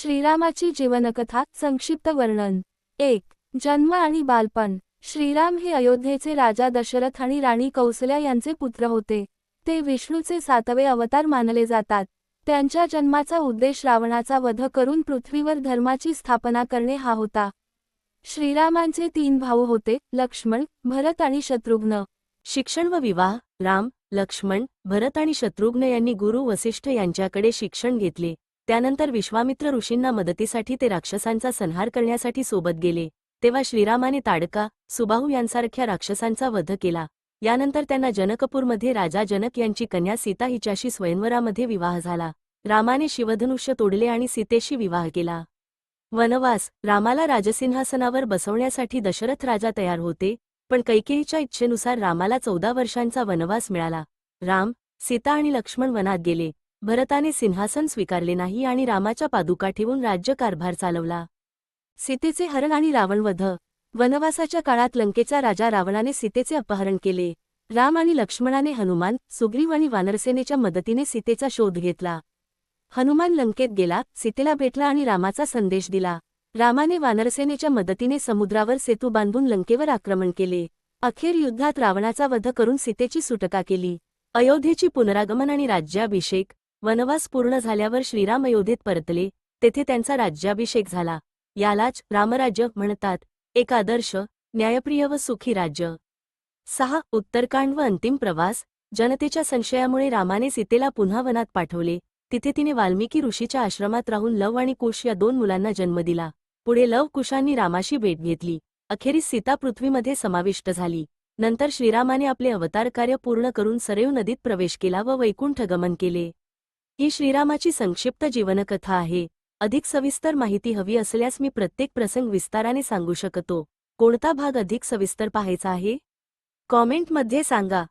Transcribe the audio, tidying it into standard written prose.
श्रीरामाची जीवनकथा संक्षिप्त वर्णन। 1. जन्म आणि बालपण। श्रीराम हे अयोध्येचे राजा दशरथ आणि राणी कौसल्या यांचे पुत्र होते। ते विष्णूचे 7वे अवतार मानले जातात। त्यांच्या जन्माचा उद्देश रावणाचा वध करून पृथ्वीवर धर्माची स्थापना करणे हा होता। श्रीरामांचे 3 भाऊ होते, लक्ष्मण, भरत आणि शत्रुघ्न। शिक्षण व विवाह। राम, लक्ष्मण, भरत आणि शत्रुघ्न यांनी गुरु वसिष्ठ यांच्याकडे शिक्षण घेतले। त्यानंतर विश्वामित्र ऋषींना मदतीसाठी ते राक्षसांचा संहार करण्यासाठी सोबत गेले। तेव्हा श्रीरामाने ताडका, सुबाहू यांसारख्या राक्षसांचा वध केला। यानंतर त्यांना जनकपूरमध्ये राजा जनक यांची कन्या सीता हिच्याशी स्वयंवरामध्ये विवाह झाला। रामाने शिवधनुष्य तोडले आणि सीतेशी विवाह केला। वनवास। रामाला राजसिंहासनावर बसवण्यासाठी दशरथ राजा तयार होते, पण कैकेयीच्या इच्छेनुसार रामाला 14 वर्षांचा वनवास मिळाला। राम, सीता आणि लक्ष्मण वनात गेले। भरताने सिंहासन स्वीकारले नाही आणि रामाच्या पादुका ठेवून राज्यकारभार चालवला। सीतेचे हरण आणि रावणवध। वनवासाच्या काळात लंकेचा राजा रावणाने सीतेचे अपहरण केले। राम आणि लक्ष्मणाने हनुमान, सुग्रीव आणि वानरसेनेच्या मदतीने सीतेचा शोध घेतला। हनुमान लंकेत गेला, सीतेला भेटला आणि रामाचा संदेश दिला। रामाने वानरसेनेच्या मदतीने समुद्रावर सेतू बांधून लंकेवर आक्रमण केले। अखेर युद्धात रावणाचा वध करून सीतेची सुटका केली। अयोध्येची पुनरागमन आणि राज्याभिषेक। वनवास पूर्ण झाल्यावर श्रीराम अयोध्येत परतले, तेथे त्यांचा राज्याभिषेक झाला। यालाच रामराज्य म्हणतात, एक आदर्श, न्यायप्रिय व सुखी राज्य। 6. उत्तरकांड व अंतिम प्रवास। जनतेच्या संशयामुळे रामाने सीतेला पुन्हा वनात पाठवले। तिथे तिने वाल्मिकी ऋषीच्या आश्रमात राहून लव आणि कुश या 2 मुलांना जन्म दिला। पुढे लव कुशांनी रामाशी भेट घेतली। अखेरीस सीता पृथ्वीमध्ये समाविष्ट झाली। नंतर श्रीरामाने आपले अवतार कार्य पूर्ण करून सरयू नदीत प्रवेश केला व वैकुंठ गमन केले। ही श्रीरामाची संक्षिप्त जीवनकथा आहे। अधिक सविस्तर माहिती हवी असल्यास मी प्रत्येक प्रसंग विस्ताराने सांगू शकतो। कोणता भाग अधिक सविस्तर पाहायचा आहे? कॉमेंटमध्ये सांगा।